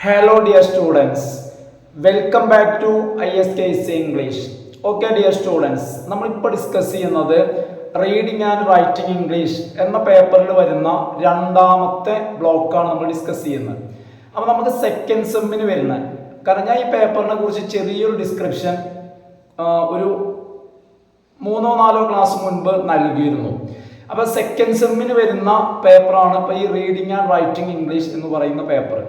Hello dear students, welcome back to ISKC English. Okay dear students, നമ്മളിപ്പോൾ discuss ചെയ്യുന്നത് reading and writing English എന്ന പേപ്പറിൽ വരുന്ന രണ്ടാമത്തെ ബ്ലോക്കാണ് നമ്മൾ ഡിസ്കസ് ചെയ്യുന്നത്. അപ്പോൾ നമുക്ക് സെക്കൻഡ് സെമ്മിന് വരുന്നത്, കാരണം ഞാൻ ഈ പേപ്പറിനെ കുറിച്ച് ചെറിയൊരു ഡിസ്ക്രിപ്ഷൻ ഒരു 3-4 ക്ലാസ് മുൻപ് നൽകിയിരുന്നു. അപ്പോൾ സെക്കൻഡ് സെമ്മിന് വരുന്ന പേപ്പറാണ് ഇപ്പോൾ ഈ റീഡിംഗ് ആൻഡ് റൈറ്റിംഗ് ഇംഗ്ലീഷ് എന്ന് പറയുന്ന പേപ്പർ.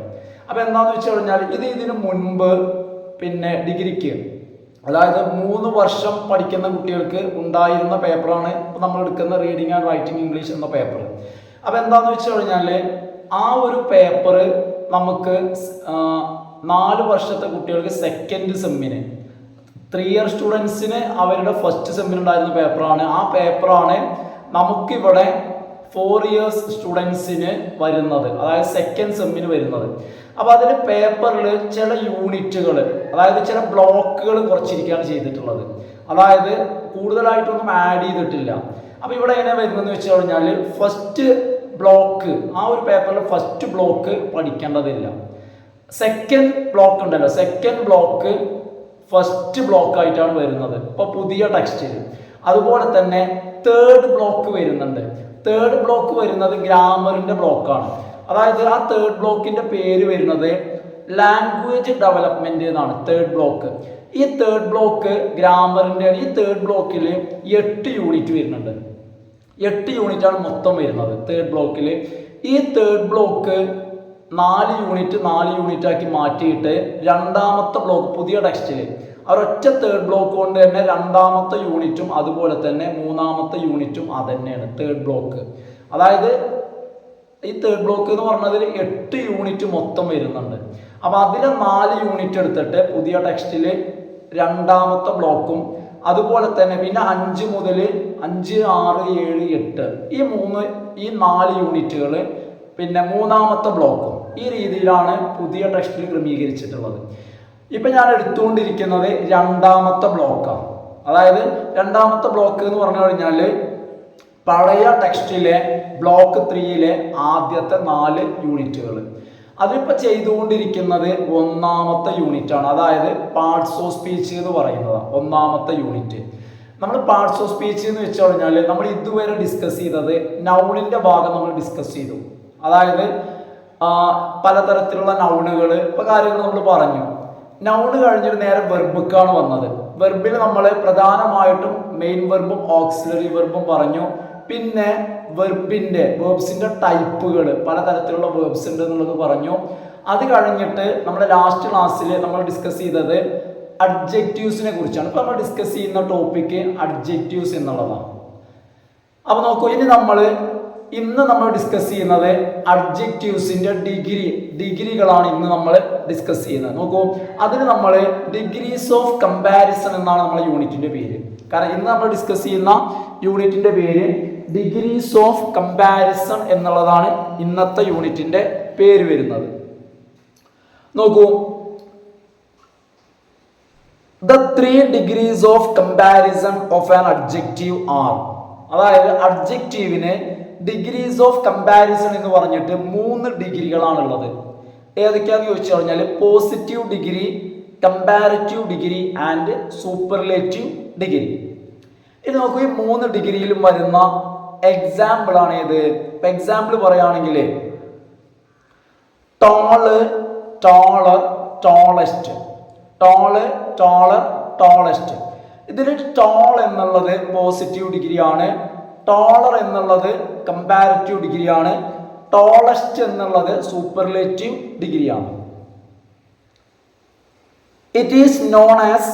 അപ്പോൾ എന്താണെന്ന് വെച്ച് കഴിഞ്ഞാൽ ഇതിന് മുൻപ് പിന്നെ ഡിഗ്രിക്ക്, അതായത് 3 വർഷം പഠിക്കുന്ന കുട്ടികൾക്ക് ഉണ്ടായിരുന്ന പേപ്പറാണ് ഇപ്പോൾ നമ്മൾ എടുക്കുന്ന റീഡിംഗ് ആൻഡ് റൈറ്റിംഗ് ഇംഗ്ലീഷ് എന്ന പേപ്പർ. അപ്പോൾ എന്താണെന്ന് വെച്ച് കഴിഞ്ഞാൽ ആ ഒരു പേപ്പർ നമുക്ക് 4 വർഷത്തെ കുട്ടികൾക്ക് സെക്കൻഡ് സെമ്മിന്, 3 ഇയർ സ്റ്റുഡൻസിന് അവരുടെ ഫസ്റ്റ് സെമ്മിനുണ്ടായിരുന്ന പേപ്പറാണ്. ആ പേപ്പറാണ് നമുക്കിവിടെ 4 ഇയേഴ്സ് സ്റ്റുഡൻസിന് വരുന്നത്, അതായത് സെക്കൻഡ് സെമ്മിന് വരുന്നത്. അപ്പോൾ അതിൽ പേപ്പറിൽ ചില യൂണിറ്റുകൾ, അതായത് ചില ബ്ലോക്കുകൾ കുറച്ചിരിക്കുകയാണ് ചെയ്തിട്ടുള്ളത്. അതായത് കൂടുതലായിട്ടൊന്നും ആഡ് ചെയ്തിട്ടില്ല. അപ്പോൾ ഇവിടെ എങ്ങനെ വരുന്നതെന്ന് വെച്ച് കഴിഞ്ഞാൽ ഫസ്റ്റ് ബ്ലോക്ക്, ആ ഒരു പേപ്പറിൽ ഫസ്റ്റ് ബ്ലോക്ക് പഠിക്കേണ്ടതില്ല. സെക്കൻഡ് ബ്ലോക്ക് ഉണ്ടല്ലോ, സെക്കൻഡ് ബ്ലോക്ക് ഫസ്റ്റ് ബ്ലോക്കായിട്ടാണ് വരുന്നത് ഇപ്പോൾ പുതിയ ടെക്സ്റ്റിൽ. അതുപോലെ തന്നെ തേർഡ് ബ്ലോക്ക് വരുന്നുണ്ട്. തേർഡ് ബ്ലോക്ക് വരുന്നത് ഗ്രാമറിൻ്റെ ബ്ലോക്കാണ്. അതായത് ആ തേർഡ് ബ്ലോക്കിൻ്റെ പേര് വരുന്നത് ലാംഗ്വേജ് ഡെവലപ്മെൻറ്റ് എന്നാണ് തേർഡ് ബ്ലോക്ക്. ഈ തേർഡ് ബ്ലോക്ക് ഗ്രാമറിൻ്റെ, ഈ തേർഡ് ബ്ലോക്കിൽ 8 യൂണിറ്റ് വരുന്നുണ്ട്. 8 യൂണിറ്റാണ് മൊത്തം വരുന്നത് തേർഡ് ബ്ലോക്കിൽ. ഈ തേർഡ് ബ്ലോക്ക് 4 യൂണിറ്റ് ആക്കി മാറ്റിയിട്ട് രണ്ടാമത്തെ ബ്ലോക്ക് പുതിയ ടെക്സ്റ്റിൽ ഒരൊറ്റ തേർഡ് ബ്ലോക്ക് കൊണ്ട് തന്നെ രണ്ടാമത്തെ യൂണിറ്റും അതുപോലെ തന്നെ 3ാമത്തെ യൂണിറ്റും അതന്നെയാണ് തേർഡ് ബ്ലോക്ക്. അതായത് ഈ തേർഡ് ബ്ലോക്ക് എന്ന് പറഞ്ഞതിൽ 8 യൂണിറ്റ് മൊത്തം വരുന്നുണ്ട്. അപ്പോൾ അതിലെ 4 യൂണിറ്റ് എടുത്തിട്ട് പുതിയ ടെക്സ്റ്റിൽ രണ്ടാമത്തെ ബ്ലോക്കും, അതുപോലെ തന്നെ പിന്നെ 5 മുതൽ 5, 6, 7, 8 ഈ 4 യൂണിറ്റുകൾ പിന്നെ 3ാമത്തെ ബ്ലോക്കും. ഈ രീതിയിലാണ് പുതിയ ടെക്സ്റ്റിൽ ക്രമീകരിച്ചിട്ടുള്ളത്. ഇപ്പം ഞാൻ എടുത്തുകൊണ്ടിരിക്കുന്നത് രണ്ടാമത്തെ ബ്ലോക്കാണ്. അതായത് രണ്ടാമത്തെ ബ്ലോക്ക് എന്ന് പറഞ്ഞു കഴിഞ്ഞാൽ പഴയ ടെക്സ്റ്റിലെ ബ്ലോക്ക് 3യിലെ ആദ്യത്തെ 4 യൂണിറ്റുകൾ. അതിപ്പോൾ ചെയ്തുകൊണ്ടിരിക്കുന്നത് 1ാമത്തെ യൂണിറ്റാണ്. അതായത് പാർട്സ് ഓഫ് സ്പീച്ച് എന്ന് പറയുന്നത് 1ാമത്തെ യൂണിറ്റ്. നമ്മൾ പാർട്സ് ഓഫ് സ്പീച്ച് എന്ന് വെച്ച് കഴിഞ്ഞാൽ നമ്മൾ ഇതുവരെ ഡിസ്കസ് ചെയ്തത് നൗണിൻ്റെ ഭാഗം നമ്മൾ ഡിസ്കസ് ചെയ്തു. അതായത് പലതരത്തിലുള്ള നൗണുകൾ ഇപ്പോൾ കാര്യങ്ങൾ നമ്മൾ പറഞ്ഞു. നൗണ് കഴിഞ്ഞിട്ട് നേരെ വെർബിക്കാണ് വന്നത്. വെർബിൽ നമ്മൾ പ്രധാനമായിട്ടും മെയിൻ വെർബും ഓക്സിലറി വെർബും പറഞ്ഞു. പിന്നെ വേർബ്സിൻ്റെ ടൈപ്പുകൾ, പലതരത്തിലുള്ള വേർബ്സ് ഉണ്ട് എന്നുള്ളത് പറഞ്ഞു. അത് കഴിഞ്ഞിട്ട് നമ്മുടെ ലാസ്റ്റ് ക്ലാസ്സിൽ നമ്മൾ ഡിസ്കസ് ചെയ്തത് അഡ്ജക്റ്റീവ്സിനെ കുറിച്ചാണ്. ഇപ്പോൾ നമ്മൾ ഡിസ്കസ് ചെയ്യുന്ന ടോപ്പിക്ക് അഡ്ജക്റ്റീവ്സ് എന്നുള്ളതാണ്. അപ്പോൾ നോക്കൂ, ഇന്ന് നമ്മൾ ഡിസ്കസ് ചെയ്യുന്നത് അഡ്ജക്റ്റീവ്സിൻ്റെ ഡിഗ്രികളാണ് ഇന്ന് നമ്മൾ ഡിസ്കസ് ചെയ്യുന്നത്. നോക്കൂ, അതിന് നമ്മൾ ഡിഗ്രീസ് ഓഫ് കമ്പാരിസൺ എന്നാണ് നമ്മുടെ യൂണിറ്റിൻ്റെ പേര്. കാരണം ഇന്ന് നമ്മൾ ഡിസ്കസ് ചെയ്യുന്ന യൂണിറ്റിൻ്റെ പേര് ഡിഗ്രീസ് ഓഫ് കമ്പാരിസൺ എന്നുള്ളതാണ് ഇന്നത്തെ യൂണിറ്റിൻ്റെ പേര് വരുന്നത്. നോക്കൂ, the 3 degrees of comparison of an adjective are. അതായത് അഡ്ജക്റ്റീവിന് ഡിഗ്രീസ് ഓഫ് കമ്പാരിസൺ എന്ന് പറഞ്ഞിട്ട് 3 ഡിഗ്രികളാണുള്ളത്. ഏതൊക്കെയാണെന്ന് ചോദിച്ചു കഴിഞ്ഞാൽ positive degree, comparative degree and superlative degree. ഇത് നോക്കൂ, ഈ 3 ഡിഗ്രിയിലും വരുന്ന എക്സാമ്പിൾ ആണ് ഏത്? ഇപ്പം എക്സാമ്പിൾ പറയുകയാണെങ്കിൽ tall, taller, tallest, tall, taller, tallest. ഇതിൽ ടോൾ എന്നുള്ളത് പോസിറ്റീവ് ഡിഗ്രിയാണ്, ടോളർ എന്നുള്ളത് കമ്പാരിറ്റീവ് ഡിഗ്രിയാണ്, ടോളസ്റ്റ് എന്നുള്ളത് സൂപ്പർലേറ്റീവ് ഡിഗ്രിയാണ്. It is known as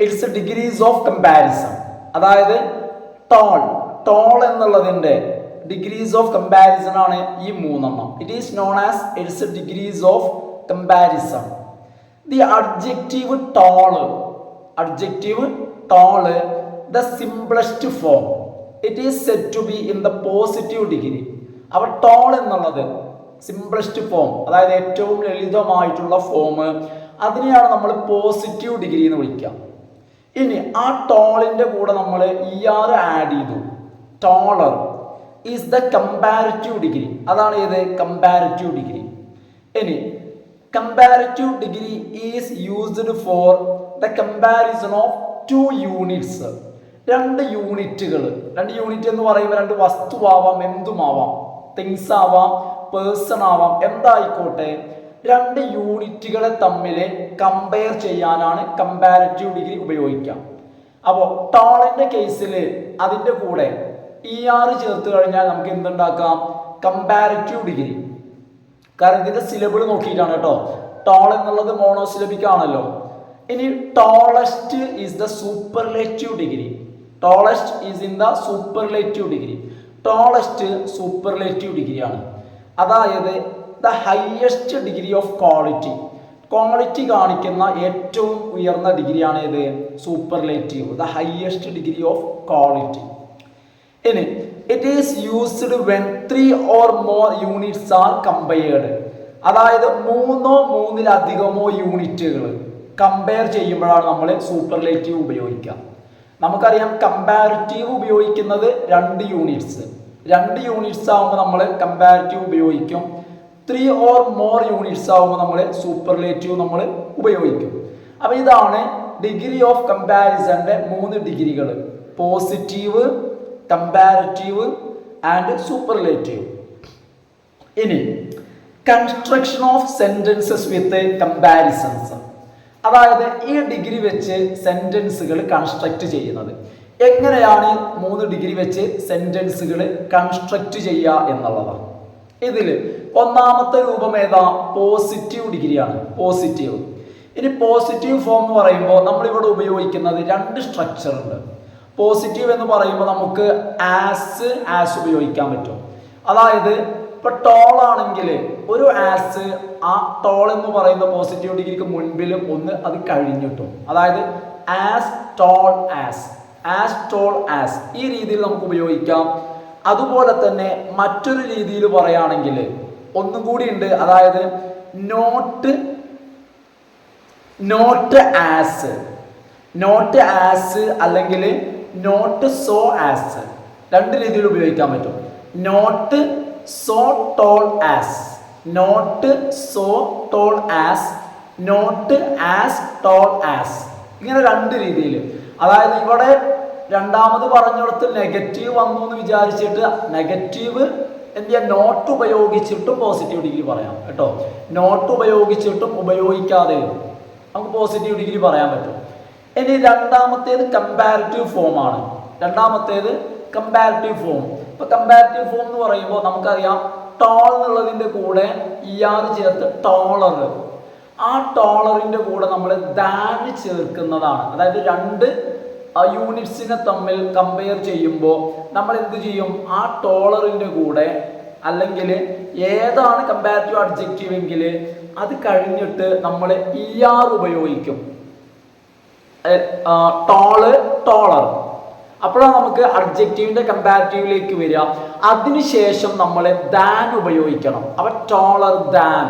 its degrees of comparison. അതായത് ടോൾ എന്നുള്ളതിൻ്റെ ഡിഗ്രീസ് ഓഫ് കമ്പാരിസൺ ആണ് ഈ 3 it is known as its degrees of comparison. The adjective tall the simplest form, it is said to be in the positive degree. അപ്പോൾ toll എന്നുള്ളത് simplest form, അതായത് ഏറ്റവും ലളിതമായിട്ടുള്ള form, അതിനെയാണ് നമ്മൾ positive degree എന്ന് വിളിക്കുക. ഇനി ആ ടോളിൻ്റെ കൂടെ നമ്മൾ ആഡ് ചെയ്തു. Taller is the comparative degree. അതാണ് ഏത്? Comparative degree. ഇനി comparative degree is used for the comparison of two units. രണ്ട് യൂണിറ്റുകൾ, രണ്ട് യൂണിറ്റ് എന്ന് പറയുമ്പോൾ രണ്ട് വസ്തുവാവാം, എന്തുമാവാം, തിങ്സ് ആവാം, പേഴ്സൺ ആവാം, എന്തായിക്കോട്ടെ, രണ്ട് യൂണിറ്റുകളെ തമ്മിൽ കമ്പയർ ചെയ്യാനാണ് കമ്പാരിറ്റീവ് ഡിഗ്രി ഉപയോഗിക്കാം. അപ്പോൾ ടോളിന്റെ കേസിൽ അതിൻ്റെ കൂടെ ചേർത്ത് കഴിഞ്ഞാൽ നമുക്ക് എന്തുണ്ടാക്കാം, കമ്പാരിറ്റീവ് ഡിഗ്രി. കാരണം ഇതിന്റെ സിലബിൾ നോക്കിയിട്ടാണ് കേട്ടോ. ടോൾ എന്നുള്ളത് മോണോസിലബിക് ആണല്ലോ. ഇനി tallest is the superlative degree. Tallest is in the superlative degree. Tallest superlative ഡിഗ്രിയാണ്. അതായത് the highest degree of quality. Quality കാണിക്കുന്ന ഏറ്റവും ഉയർന്ന ഡിഗ്രിയാണ് ഇത് superlative, the highest degree of quality. ഇനി it is used when 3 or more units are compared. അതായത് മൂന്നിലധികമോ യൂണിറ്റുകൾ കമ്പയർ ചെയ്യുമ്പോഴാണ് നമ്മൾ സൂപ്പർലേറ്റീവ് ഉപയോഗിക്കുക. നമുക്കറിയാം കമ്പാരിറ്റീവ് ഉപയോഗിക്കുന്നത് 2 യൂണിറ്റ്സ്. 2 യൂണിറ്റ്സ് ആകുമ്പോൾ നമ്മൾ കമ്പാരിറ്റീവ് ഉപയോഗിക്കും. 3 or more യൂണിറ്റ്സ് ആകുമ്പോൾ നമ്മൾ സൂപ്പർലേറ്റീവ് നമ്മൾ ഉപയോഗിക്കും. അപ്പോൾ ഇതാണ് ഡിഗ്രി ഓഫ് കമ്പാരിസന്റെ 3 ഡിഗ്രികൾ: പോസിറ്റീവ്, കമ്പാരിറ്റീവ് ആൻഡ് സൂപ്പർലേറ്റീവ്. ഇനി construction of sentences with comparisons. അതായത് ഈ ഡിഗ്രി വെച്ച് സെന്റൻസുകൾ കൺസ്ട്രക്ട് ചെയ്യുന്നത് എങ്ങനെയാണ്? 3 ഡിഗ്രി വെച്ച് സെന്റൻസുകൾ കൺസ്ട്രക്ട് ചെയ്യുക എന്നുള്ളതാണ്. ഇതിൽ ഒന്നാമത്തെ രൂപം ഏതാ? പോസിറ്റീവ് ഡിഗ്രിയാണ്. പോസിറ്റീവ്. ഇനി പോസിറ്റീവ് ഫോം എന്ന് പറയുമ്പോൾ നമ്മളിവിടെ ഉപയോഗിക്കുന്നത് 2 സ്ട്രക്ചർ ഉണ്ട്. പോസിറ്റീവ് എന്ന് പറയുമ്പോൾ നമുക്ക് ആസ് ഉപയോഗിക്കാൻ പറ്റും. അതായത് ഇപ്പൊ ടോൾ ആണെങ്കിൽ ഒരു ആസ്, ആ ടോൾ എന്ന് പറയുന്ന പോസിറ്റീവ് ഡിഗ്രിക്ക് മുൻപിലും ഒന്ന് അത് കഴിഞ്ഞിട്ടും, അതായത് as tall as, as tall as, ഈ രീതിയിൽ നമുക്ക് ഉപയോഗിക്കാം. അതുപോലെ തന്നെ മറ്റൊരു രീതിയിൽ പറയുകയാണെങ്കിൽ ഒന്നും കൂടി ഉണ്ട്. അതായത് നോട്ട് ആസ് അല്ലെങ്കിൽ നോട്ട് സോ ആസ്, 2 രീതിയിൽ ഉപയോഗിക്കാൻ പറ്റും. Not so tall as, not so tall as, not as tall as, ഇങ്ങനെ 2 രീതിയിൽ. അതായത് ഇവിടെ രണ്ടാമത് പറഞ്ഞിടത്ത് നെഗറ്റീവ് വന്നു എന്ന് വിചാരിച്ചിട്ട് നെഗറ്റീവ് എന്ത് ചെയ്യാം, നോട്ട് ഉപയോഗിച്ചിട്ടും പോസിറ്റീവ് ഡിഗ്രി പറയാം കേട്ടോ. നോട്ട് ഉപയോഗിച്ചിട്ടും ഉപയോഗിക്കാതെയും നമുക്ക് പോസിറ്റീവ് ഡിഗ്രി പറയാൻ പറ്റും. ഇനി രണ്ടാമത്തേത് കമ്പാരിറ്റീവ് ഫോം ആണ്. രണ്ടാമത്തേത് കമ്പാരിറ്റീവ് ഫോം. ഇപ്പൊ കമ്പാരിറ്റീവ് ഫോം എന്ന് പറയുമ്പോൾ നമുക്കറിയാം ടോൾ എന്നുള്ളതിന്റെ കൂടെ ചേർത്ത് ടോളർ. ആ ടോളറിന്റെ കൂടെ നമ്മൾ ദാൻ ചേർക്കുന്നതാണ്. അതായത് 2 യൂണിറ്റ്സിനെ തമ്മിൽ കമ്പയർ ചെയ്യുമ്പോൾ നമ്മൾ എന്ത് ചെയ്യും? ആ ടോളറിന്റെ കൂടെ അല്ലെങ്കിൽ ഏതാണ് കമ്പാരിറ്റീവ് അഡ്ജക്റ്റീവ് എങ്കിൽ അത് കഴിഞ്ഞിട്ട് നമ്മൾ ഉപയോഗിക്കും. ടോളർ. അപ്പോഴാണ് നമുക്ക് അഡ്ജക്റ്റീവിന്റെ കമ്പാരിറ്റീവിലേക്ക് വരിക. അതിനുശേഷം നമ്മൾ ദാൻ ഉപയോഗിക്കണം. അപ്പൊ ടോളർ ദാൻ,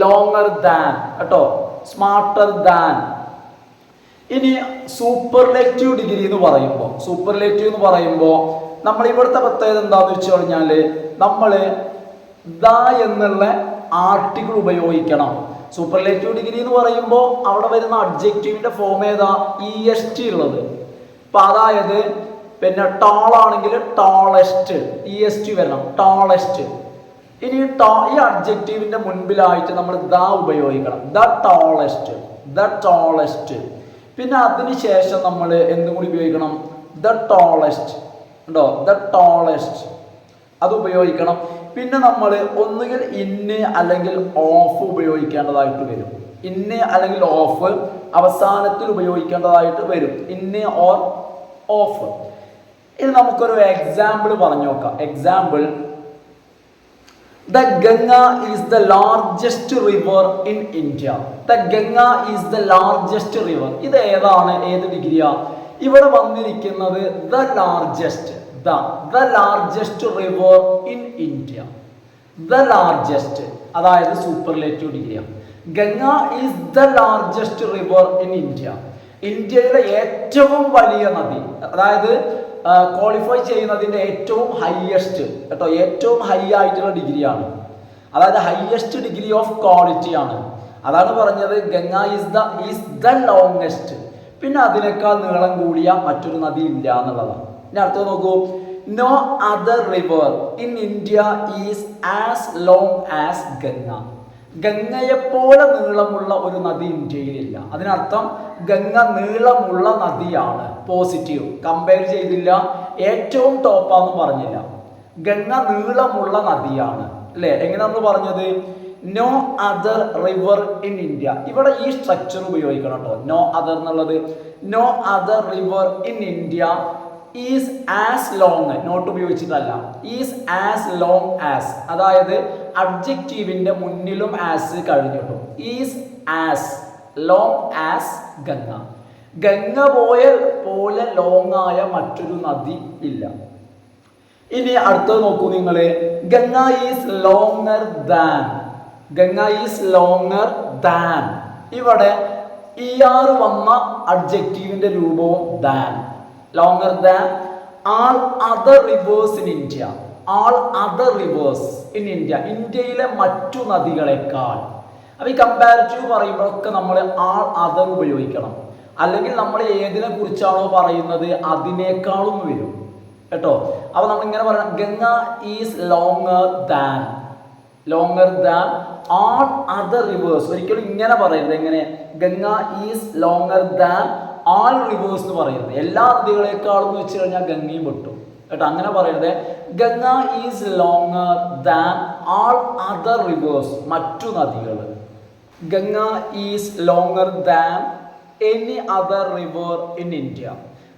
ലോങ്ങർ ദാൻ കേട്ടോ, സ്മാർട്ടർ ദാൻ. ഇനി സൂപ്പർലേറ്റീവ് ഡിഗ്രി എന്ന് പറയുമ്പോൾ നമ്മൾ ഇവിടുത്തെ പ്രത്യേകത എന്താന്ന് വെച്ച് കഴിഞ്ഞാൽ നമ്മൾ ദ എന്നുള്ള ആർട്ടിക്കിൾ ഉപയോഗിക്കണം. സൂപ്പർലേറ്റീവ് ഡിഗ്രി എന്ന് പറയുമ്പോൾ അവിടെ വരുന്ന അഡ്ജക്റ്റീവിന്റെ ഫോം ഏതാ? EST ഉള്ളത്. അപ്പൊ അതായത് പിന്നെ ടോൾ ആണെങ്കിൽ ടോളസ്റ്റ്, EST വരണം, ടോളസ്റ്റ്. ഇനി ഈ അഡ്ജക്റ്റീവിന്റെ മുൻപിലായിട്ട് നമ്മൾ ദ ഉപയോഗിക്കണം. The tallest. പിന്നെ അതിനുശേഷം നമ്മൾ എന്തും കൂടി ഉപയോഗിക്കണം? ദ ടോളസ്റ്റ് ഉണ്ടോ? ദ ടോളസ്റ്റ് അത് ഉപയോഗിക്കണം. പിന്നെ നമ്മൾ ഒന്നുകിൽ ഇന്ന് അല്ലെങ്കിൽ ഓഫ് ഉപയോഗിക്കേണ്ടതായിട്ട് വരും. ഇന്ന് അല്ലെങ്കിൽ ഓഫ് അവസാനത്തിൽ ഉപയോഗിക്കേണ്ടതായിട്ട് വരും. ഇന്ന് ഓർ ഓഫ്. ഇനി നമുക്കൊരു എക്സാമ്പിൾ പറഞ്ഞു നോക്കാം. Example: The Ganga is the largest river in India. The Ganga is the largest river. ഇത് ഏതാണ്? ഏത് ഡിഗ്രിയാ? ഇവിടെ വന്നിരിക്കുന്നത് the largest river in India. The largest അതായത് സൂപ്പർലേറ്റീവ് ഡിഗ്രിയാണ്. Ganga is the largest river in India. ഇന്ത്യയിലെ ഏറ്റവും വലിയ നദി, അതായത് ക്വാളിഫൈ ചെയ്യുന്നതിൻ്റെ ഏറ്റവും ഹയസ്റ്റ് കേട്ടോ, ഏറ്റവും ഹൈ ആയിട്ടുള്ള ഡിഗ്രിയാണ്. അതായത് ഹയസ്റ്റ് ഡിഗ്രി ഓഫ് ക്വാളിറ്റി ആണ്. അതാണ് പറഞ്ഞത് ഗംഗ ഈസ് ദ ലോങ്സ്റ്റ്. പിന്നെ അതിനേക്കാൾ നീളം കൂടിയ മറ്റൊരു നദി ഇല്ല എന്നുള്ളതാണ്. ഇനി അടുത്തത് നോക്കൂ, no other river in India is as long as Ganga. ഗംഗയെപ്പോലെ നീളമുള്ള ഒരു നദി ഇന്ത്യയിലില്ല. അതിനർത്ഥം ഗംഗ നീളമുള്ള നദിയാണ്. പോസിറ്റീവ്. കമ്പയർ ചെയ്തില്ല, ഏറ്റവും ടോപ്പാന്ന് പറഞ്ഞില്ല. ഗംഗ നീളമുള്ള നദിയാണ് അല്ലേ? എങ്ങനെയാണെന്ന് പറഞ്ഞത്? No other river in India. ഇവിടെ ഈ സ്ട്രക്ചർ ഉപയോഗിക്കണം കേട്ടോ. നോ അതർ എന്നുള്ളത്, no other river in India is as long, not ഉപയോഗിച്ചിട്ടല്ല, ഈസ് ആസ് ലോങ് ആസ്. അതായത് അഡ്ജക്റ്റീവിന്റെ മുന്നിലും ആസ് കഴിഞ്ഞിട്ടും. Is as long as Ganga. Ganga പോലെ ലോങ് ആയ മറ്റൊരു നദി ഇല്ല. ഇനി അടുത്തത് നോക്കൂ നിങ്ങൾ, Ganga is longer than. Ganga is longer than. ഇവിടെ ER വന്ന അഡ്ജക്റ്റീവിന്റെ രൂപവും than. Longer than all other reverse in India. All other reverse in India. ഇന്ത്യയിലെ മറ്റു നദികളെക്കാൾ. അപ്പൊ ഈ കമ്പാരിറ്റീവ് പറയുമ്പോഴൊക്കെ നമ്മൾ ആൾ അതർ ഉപയോഗിക്കണം. അല്ലെങ്കിൽ നമ്മൾ ഏതിനെ കുറിച്ചാണോ പറയുന്നത് അതിനേക്കാളും വരും കേട്ടോ. അപ്പൊ നമ്മൾ ഇങ്ങനെ പറയണം, Ganga is longer than all other reverse. ഒരിക്കലും ഇങ്ങനെ പറയരുത്. എങ്ങനെ? Ganga is longer than all reverse എന്ന് പറയരുത്. എല്ലാ നദികളെക്കാളും എന്ന് വെച്ച് കഴിഞ്ഞാൽ ഗംഗയും പെട്ടും കേട്ടോ. അങ്ങനെ പറയരുത്. Ganga is longer than all other reverse, മറ്റു നദികൾ. Ganga is longer than any other river in India.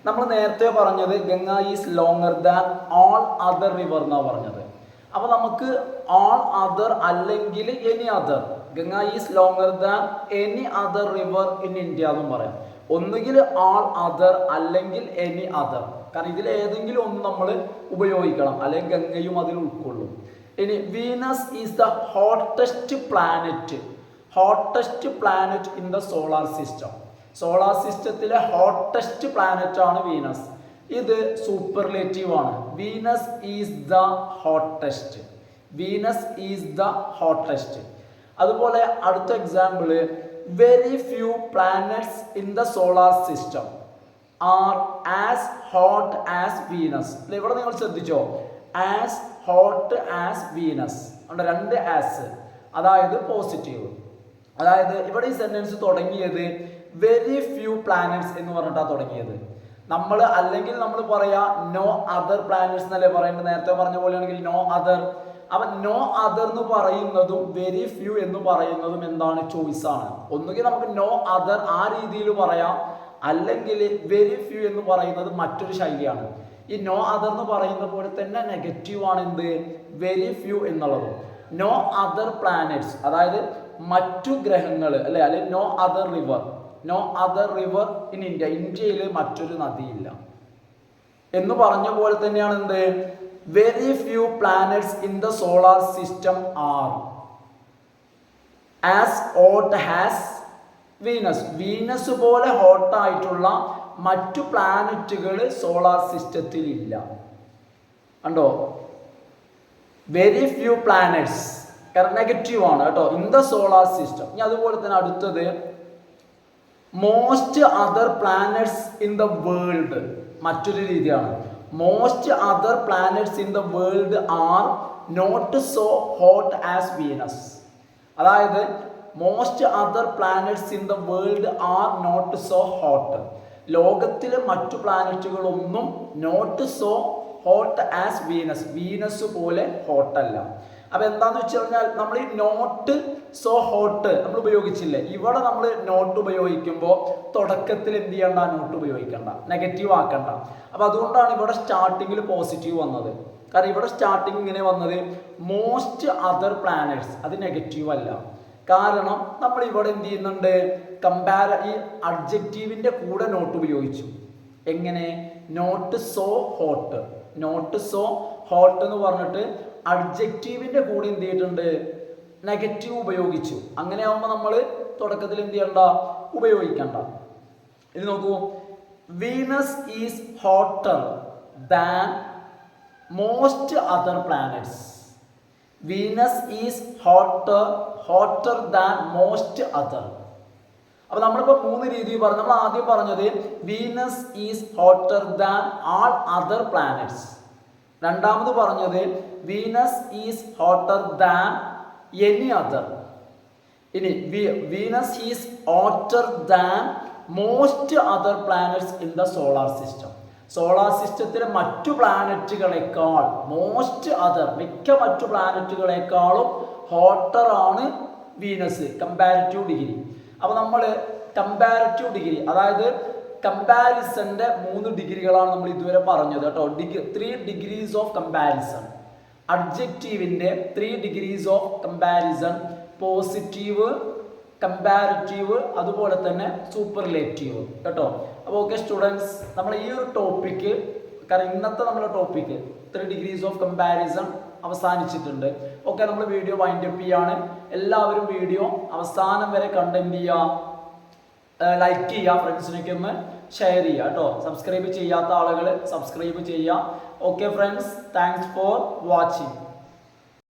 നമ്മൾ നേരത്തെ പറഞ്ഞത് Ganga is longer than all other river എന്നാണ് പറഞ്ഞത്. അപ്പൊ നമുക്ക് ഓൾ അതർ അല്ലെങ്കിൽ any other. Ganga is longer than any other river in India എന്നും പറയാം. ഒന്നുകിൽ ഓൾ അതർ അല്ലെങ്കിൽ എനി അതർ. കാരണം ഇതിൽ ഏതെങ്കിലും ഒന്ന് നമ്മൾ ഉപയോഗിക്കണം, അല്ലെങ്കിൽ ഗംഗയും അതിൽ ഉൾക്കൊള്ളും. ഇനി Venus is the hottest planet in the solar system. Solar സിസ്റ്റത്തിലെ ഹോട്ടസ്റ്റ് പ്ലാനറ്റ് ആണ് വീനസ്. ഇത് സൂപ്പർലേറ്റീവ് ആണ്. Venus is the hottest. അതുപോലെ അടുത്ത example, very few planets in the solar system are as hot as Venus. ഇവിടെ നിങ്ങൾ ശ്രദ്ധിച്ചോ, as hot as Venus ഉണ്ട്. രണ്ട് ആസ്, അതായത് പോസിറ്റീവ്. അതായത് ഇവിടെ ഈ സെന്റൻസ് തുടങ്ങിയത് വെരി ഫ്യൂ പ്ലാനറ്റ്സ് എന്ന് പറഞ്ഞിട്ടാണ് തുടങ്ങിയത്. അല്ലെങ്കിൽ നമ്മൾ പറയാ നോ അതർ പ്ലാനറ്റ്സ് എന്നല്ലേ പറയേണ്ടത്. നേരത്തെ പറഞ്ഞ പോലെയാണെങ്കിൽ നോ അതർ. അപ്പൊ നോ അതർ എന്ന് പറയുന്നതും വെരി ഫ്യൂ എന്ന് പറയുന്നതും എന്താണ്? ചോയ്സ് ആണ്. ഒന്നുകിൽ നമുക്ക് നോ അതർ ആ രീതിയിൽ പറയാം, അല്ലെങ്കിൽ വെരി ഫ്യൂ എന്ന് പറയുന്നത് മറ്റൊരു ശൈലിയാണ്. ഈ നോ അതർ എന്ന് പറയുന്ന പോലെ തന്നെ നെഗറ്റീവ് ആണ് എന്ത്? വെരി ഫ്യൂ എന്നുള്ളത്. നോ അതർ പ്ലാനറ്റ്സ്, അതായത് മറ്റു ഗ്രഹങ്ങൾ അല്ലെ, അല്ലെങ്കിൽ no other river in India. ഇന്ത്യയിൽ മറ്റൊരു നദിയില്ല എന്ന് പറഞ്ഞ പോലെ തന്നെയാണ് എന്ത്? Very few planets in the solar system are as hot as Venus. Venus പോലെ ഹോട്ടായിട്ടുള്ള മറ്റു പ്ലാനറ്റുകൾ സോളാർ സിസ്റ്റത്തിൽ ഇല്ല. കണ്ടോ? വെരി ഫ്യൂ പ്ലാനറ്റ്സ് നെഗറ്റീവ് ആണ് കേട്ടോ, ഇൻ ദ സോളാർ സിസ്റ്റം. ഇനി അതുപോലെ തന്നെ അടുത്തത്, most other planets in the world. മറ്റൊരു രീതിയാണ്. Most other planets in the world are not so hot as Venus. അതായത് most other planets in the world are not so hot. ലോകത്തിലെ മറ്റു പ്ലാനറ്റുകളൊന്നും not so hot as Venus പോലെ ഹോട്ടല്ല. അപ്പൊ എന്താന്ന് വെച്ച് കഴിഞ്ഞാൽ നമ്മൾ ഈ നോട്ട് സോ ഹോട്ട് നമ്മൾ ഉപയോഗിച്ചില്ലേ, ഇവിടെ നമ്മൾ നോട്ട് ഉപയോഗിക്കുമ്പോൾ തുടക്കത്തിൽ എന്ത് ചെയ്യണ്ട? നോട്ട് ഉപയോഗിക്കണ്ട, നെഗറ്റീവ് ആക്കണ്ട. അപ്പൊ അതുകൊണ്ടാണ് ഇവിടെ സ്റ്റാർട്ടിങ്ങിൽ പോസിറ്റീവ് വന്നത്. കാരണം ഇവിടെ സ്റ്റാർട്ടിങ് ഇങ്ങനെ വന്നത് മോസ്റ്റ് അതർ പ്ലാനറ്റ്സ്, അത് നെഗറ്റീവ് അല്ല. കാരണം നമ്മൾ ഇവിടെ എന്ത് ചെയ്യുന്നുണ്ട്? ഈ അഡ്ജക്റ്റീവിന്റെ കൂടെ നോട്ട് ഉപയോഗിച്ചു. എങ്ങനെ? നോട്ട് സോ ഹോട്ട് എന്ന് പറഞ്ഞിട്ട് അഡ്ജക്റ്റീവിന്റെ കൂടെ എന്ത് ചെയ്തിട്ടുണ്ട്? നെഗറ്റീവ് ഉപയോഗിച്ചു. അങ്ങനെ ആവുമ്പോൾ നമ്മൾ തുടക്കത്തിൽ എന്ത് ചെയ്യണ്ട? ഉപയോഗിക്കണ്ട. ഇത് നോക്കൂ, Venus is hotter than most other planets. Venus is hotter than most other. അപ്പൊ നമ്മളിപ്പോ 3 രീതി പറഞ്ഞു. നമ്മൾ ആദ്യം പറഞ്ഞത് Venus is hotter than all other planets. രണ്ടാമത് പറഞ്ഞത് Venus is hotter than any other. ഇനി Venus is hotter than most other planets in the solar system. Solar സിസ്റ്റത്തിലെ മറ്റു പ്ലാനറ്റുകളെക്കാൾ മിക്ക മറ്റു പ്ലാനറ്റുകളെക്കാളും ഹോട്ടർ ആണ് വീനസ് കമ്പാരിറ്റീവ് ഡിഗ്രി. അപ്പോൾ നമ്മൾ കമ്പാരിറ്റീവ് ഡിഗ്രി, അതായത് കമ്പാരിസന്റെ 3 ഡിഗ്രികളാണ് നമ്മൾ ഇതുവരെ പറഞ്ഞത് കേട്ടോ. 3 ഡിഗ്രീസ് ഓഫ് കമ്പാരിസൺ. അഡ്ജക്റ്റീവിന്റെ 3 degrees of comparison: positive, comparative, അതുപോലെ തന്നെ സൂപ്പർലേറ്റീവ് കേട്ടോ. അപ്പോൾ ഓക്കെ സ്റ്റുഡൻസ്, നമ്മൾ ഈ ഒരു ടോപ്പിക്ക്, കാരണം ഇന്നത്തെ നമ്മുടെ ടോപ്പിക്ക് 3 ഡിഗ്രീസ് ഓഫ് കമ്പാരിസൺ അവസാനിച്ചിട്ടുണ്ട്. ഓക്കെ, നമ്മൾ വീഡിയോ വൈൻഡപ്പ് ചെയ്യാണ്. എല്ലാവരും വീഡിയോ അവസാനം വരെ കണ്ടന്റ് ചെയ്യുക, ലൈക്ക് ചെയ്യുക, ഫ്രണ്ട്സിനൊക്കെ ഒന്ന് ഷെയർ ചെയ്യുക കേട്ടോ. സബ്സ്ക്രൈബ് ചെയ്യാത്ത ആളുകൾ സബ്സ്ക്രൈബ് ചെയ്യുക. Okay friends, thanks for watching.